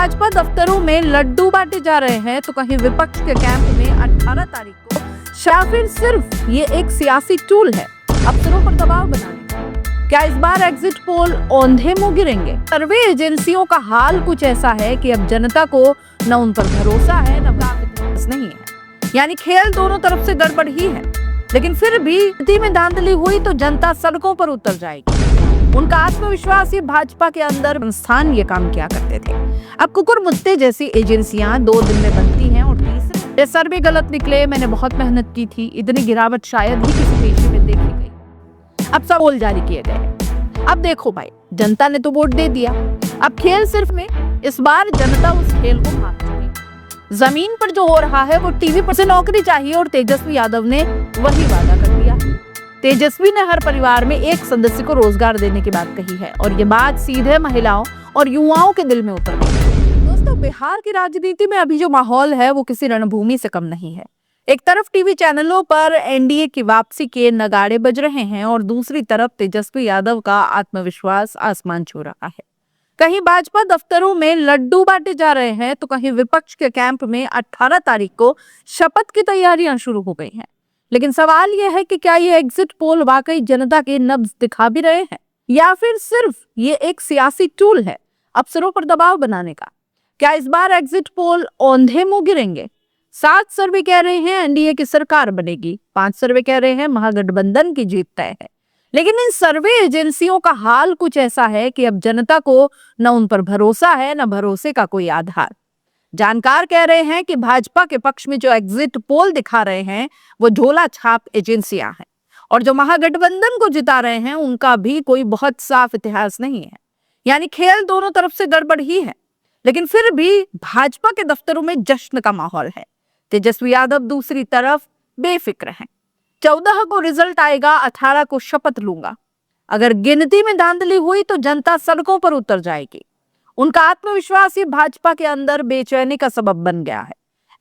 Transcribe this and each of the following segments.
भाजपा दफ्तरों में लड्डू बांटे जा रहे हैं तो कहीं विपक्ष के कैंप में 18 तारीख को या फिर सिर्फ ये एक सियासी टूल है अफसरों पर दबाव बनाने का। क्या इस बार एग्जिट पोल औंधे मुंह गिरेंगे? सर्वे एजेंसियों का हाल कुछ ऐसा है कि अब जनता को न उन पर भरोसा है न विश्वास नहीं है, यानी खेल दोनों तरफ से गड़बड़ ही है। लेकिन फिर भी स्थिति में धांधली हुई तो जनता सड़कों पर उतर जाएगी। उनका आत्मविश्वास ही भाजपा के अंदर संस्थान ये काम किया करते थे। अब कुकुर मुत्ते जैसी एजेंसियां 2 दिन में बनती हैं और तीसरे सर्वे गलत निकले, मैंने बहुत मेहनत की थी, इतनी गिरावट शायद ही किसी पेशे में देखी गई। अब सब पोल जारी किए गए। अब देखो भाई, जनता ने तो वोट दे दिया, अब खेल सिर्फ में इस बार जनता उस खेल को भाग चुकी। जमीन पर जो हो रहा है वो टीवी पर से नौकरी चाहिए और तेजस्वी यादव ने वही वादा कर दिया। तेजस्वी ने हर परिवार में एक सदस्य को रोजगार देने की बात कही है और ये बात सीधे महिलाओं और युवाओं के दिल में उतर गई। दोस्तों, बिहार की राजनीति में अभी जो माहौल है वो किसी रणभूमि से कम नहीं है। एक तरफ टीवी चैनलों पर एनडीए की वापसी के नगाड़े बज रहे हैं और दूसरी तरफ तेजस्वी यादव का आत्मविश्वास आसमान छू रहा है। कहीं भाजपा दफ्तरों में लड्डू बांटे जा रहे हैं तो कहीं विपक्ष के कैंप में 18 तारीख को शपथ की तैयारियां शुरू हो गई हैं। लेकिन सवाल यह है कि क्या ये एग्जिट पोल वाकई जनता के नब्ज दिखा भी रहे हैं या फिर सिर्फ ये एक सियासी टूल है अफसरों पर दबाव बनाने का? क्या इस बार एग्जिट पोल औंधे मुंह गिरेंगे? 7 सर्वे कह रहे हैं एनडीए की सरकार बनेगी, 5 सर्वे कह रहे हैं महागठबंधन की जीत तय है। लेकिन इन सर्वे एजेंसियों का हाल कुछ ऐसा है कि अब जनता को न उन पर भरोसा है न भरोसे का कोई आधार। जानकार कह रहे हैं कि भाजपा के पक्ष में जो एग्जिट पोल दिखा रहे हैं वो झोला छाप एजेंसियां हैं और जो महागठबंधन को जिता रहे हैं उनका भी कोई बहुत साफ इतिहास नहीं है, यानी खेल दोनों तरफ से गड़बड़ ही है। लेकिन फिर भी भाजपा के दफ्तरों में जश्न का माहौल है। तेजस्वी यादव दूसरी तरफ बेफिक्र हैं। 14 को रिजल्ट आएगा, 18 को शपथ लूंगा। अगर गिनती में धांधली हुई तो जनता सड़कों पर उतर जाएगी। उनका आत्मविश्वास ही भाजपा के अंदर बेचैनी का सबब बन गया है।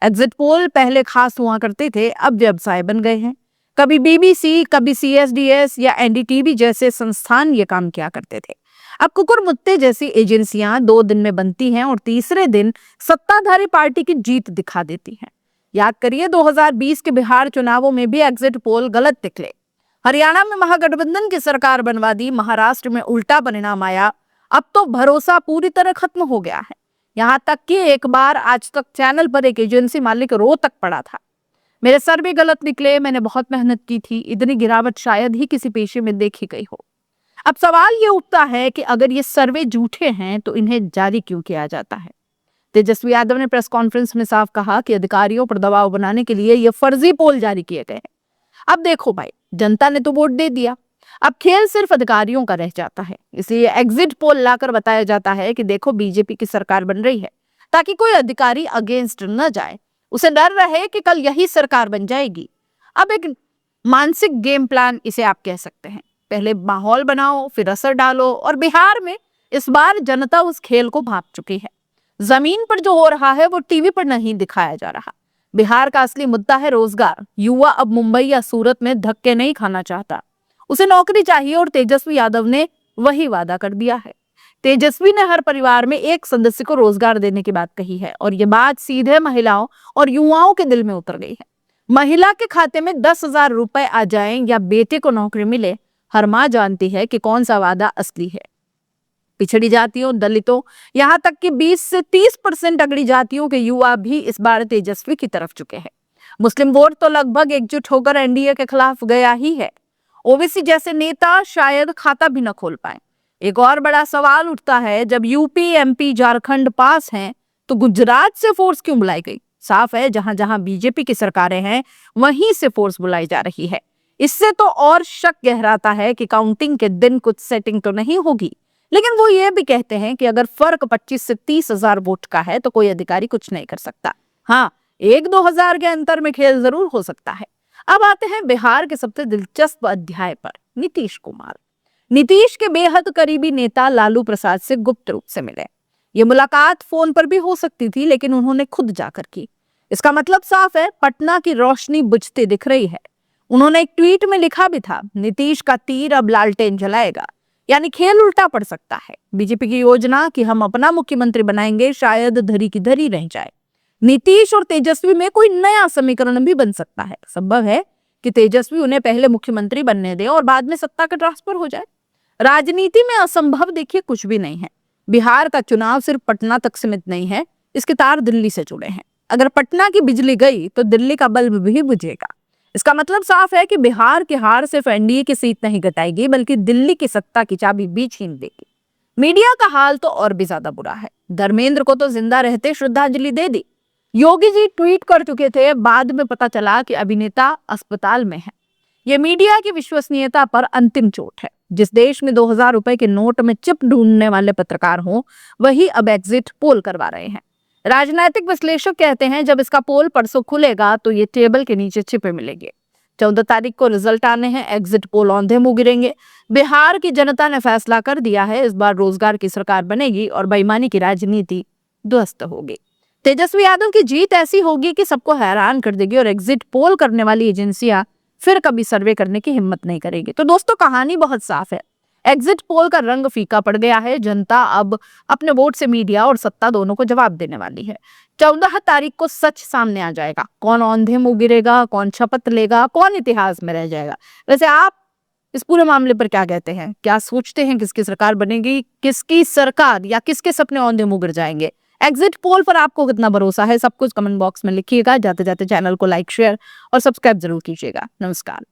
एग्जिट पोल पहले खास हुआ करते थे, अब व्यवसाय बन गए हैं। कभी बीबीसी, कभी सीएसडीएस या एनडीटीवी जैसे संस्थान ये काम किया करते थे। अब कुकुर मुत्ते जैसी एजेंसियां 2 दिन में बनती हैं और तीसरे दिन सत्ताधारी पार्टी की जीत दिखा देती हैं। याद करिए 2020 के बिहार चुनावों में भी एग्जिट पोल गलत निकले। हरियाणा में महागठबंधन की सरकार बनवा दी, महाराष्ट्र में उल्टा परिणाम आया। अब तो भरोसा पूरी तरह खत्म हो गया है। यहाँ तक कि एक बार आज तक चैनल पर एक एजेंसी मालिक रो तक पड़ा था, मेरे सर्वे गलत निकले, मैंने बहुत मेहनत की थी, इतनी गिरावट शायद ही किसी पेशे में देखी गई हो। अब सवाल ये उठता है कि अगर ये सर्वे झूठे हैं तो इन्हें जारी क्यों किया जाता है? तेजस्वी यादव ने प्रेस कॉन्फ्रेंस में साफ कहा कि अधिकारियों पर दबाव बनाने के लिए ये फर्जी पोल जारी किए गए हैं। अब देखो भाई, जनता ने तो वोट दे दिया, अब खेल सिर्फ अधिकारियों का रह जाता है। इसलिए एग्जिट पोल लाकर बताया जाता है कि देखो बीजेपी की सरकार बन रही है, ताकि कोई अधिकारी अगेंस्ट न जाए, उसे डर रहे कि कल यही सरकार बन जाएगी। अब एक मानसिक गेम प्लान इसे आप कह सकते हैं। पहले माहौल बनाओ, फिर असर डालो, और बिहार में इस बार जनता उस खेल को भांप चुकी है। जमीन पर जो हो रहा है वो टीवी पर नहीं दिखाया जा रहा। बिहार का असली मुद्दा है रोजगार। युवा अब मुंबई या सूरत में धक्के नहीं खाना चाहता, उसे नौकरी चाहिए और तेजस्वी यादव ने वही वादा कर दिया है। तेजस्वी ने हर परिवार में एक सदस्य को रोजगार देने की बात कही है और ये बात सीधे महिलाओं और युवाओं के दिल में उतर गई है। महिला के खाते में 10,000 रुपए आ जाएं या बेटे को नौकरी मिले, हर माँ जानती है कि कौन सा वादा असली है। पिछड़ी जातियों, दलितों, यहाँ तक कि 20 से 30% अगड़ी जातियों के युवा भी इस बार तेजस्वी की तरफ चुके हैं। मुस्लिम वोट तो लगभग एकजुट होकर एनडीए के खिलाफ गया ही है। ओवैसी जैसे नेता शायद खाता भी न खोल पाए। एक और बड़ा सवाल उठता है, जब यूपी, एमपी, झारखंड पास हैं तो गुजरात से फोर्स क्यों बुलाई गई? साफ है जहां जहां बीजेपी की सरकारें हैं वहीं से फोर्स बुलाई जा रही है। इससे तो और शक गहराता है कि काउंटिंग के दिन कुछ सेटिंग तो नहीं होगी। लेकिन वो ये भी कहते हैं कि अगर फर्क 25 से 30,000 वोट का है तो कोई अधिकारी कुछ नहीं कर सकता। हाँ, 1-2 हजार के अंतर में खेल जरूर हो सकता है। अब आते हैं बिहार के सबसे दिलचस्प अध्याय पर, नीतीश कुमार। नीतीश के बेहद करीबी नेता लालू प्रसाद से गुप्त रूप से मिले। ये मुलाकात फोन पर भी हो सकती थी, लेकिन उन्होंने खुद जाकर की। इसका मतलब साफ है, पटना की रोशनी बुझती दिख रही है। उन्होंने एक ट्वीट में लिखा भी था, नीतीश का तीर अब लालटेन जलाएगा। यानी खेल उल्टा पड़ सकता है। बीजेपी की योजना कि हम अपना मुख्यमंत्री बनाएंगे शायद धरी की धरी रह जाए। नीतीश और तेजस्वी में कोई नया समीकरण भी बन सकता है। संभव है कि तेजस्वी उन्हें पहले मुख्यमंत्री बनने दें और बाद में सत्ता का ट्रांसफर हो जाए। राजनीति में असंभव देखिए कुछ भी नहीं है। बिहार का चुनाव सिर्फ पटना तक सीमित नहीं है, इसके तार दिल्ली से जुड़े हैं। अगर पटना की बिजली गई तो दिल्ली का बल्ब भी बुझेगा। इसका मतलब साफ है कि बिहार की हार सिर्फ एनडीए की सीट नहीं घटाएगी बल्कि दिल्ली की सत्ता की चाबी भी छीन देगी। मीडिया का हाल तो और भी ज्यादा बुरा है। धर्मेंद्र को तो जिंदा रहते श्रद्धांजलि दे दी। योगी जी ट्वीट कर चुके थे, बाद में पता चला कि अभिनेता अस्पताल में है। यह मीडिया की विश्वसनीयता पर अंतिम चोट है। जिस देश में 2000 रुपए के नोट में चिप ढूंढने वाले पत्रकार हों, वही अब एग्जिट पोल करवा रहे हैं। राजनीतिक विश्लेषक कहते हैं जब इसका पोल परसों खुलेगा तो ये टेबल के नीचे छिपे मिलेंगे। 14 तारीख को रिजल्ट आने हैं। एग्जिट पोल औंधे मुंह गिरेंगे। बिहार की जनता ने फैसला कर दिया है, इस बार रोजगार की सरकार बनेगी और बेईमानी की राजनीति ध्वस्त होगी। तेजस्वी यादव की जीत ऐसी होगी कि सबको हैरान कर देगी और एग्जिट पोल करने वाली एजेंसियां फिर कभी सर्वे करने की हिम्मत नहीं करेगी। तो दोस्तों कहानी बहुत साफ है। एग्जिट पोल का रंग फीका पड़ गया है। जनता अब अपने वोट से मीडिया और सत्ता दोनों को जवाब देने वाली है। 14 तारीख को सच सामने आ जाएगा। कौन औंधे मुंह गिरेगा, कौन शपथ लेगा, कौन इतिहास में रह जाएगा। वैसे आप इस पूरे मामले पर क्या कहते हैं? क्या सोचते हैं किसकी सरकार बनेगी, किसकी सरकार या किसके सपने औंधे मुंह गिर जाएंगे? एग्जिट पोल पर आपको कितना भरोसा है? सब कुछ कमेंट बॉक्स में लिखिएगा। जाते जाते चैनल को लाइक, शेयर और सब्सक्राइब जरूर कीजिएगा। नमस्कार।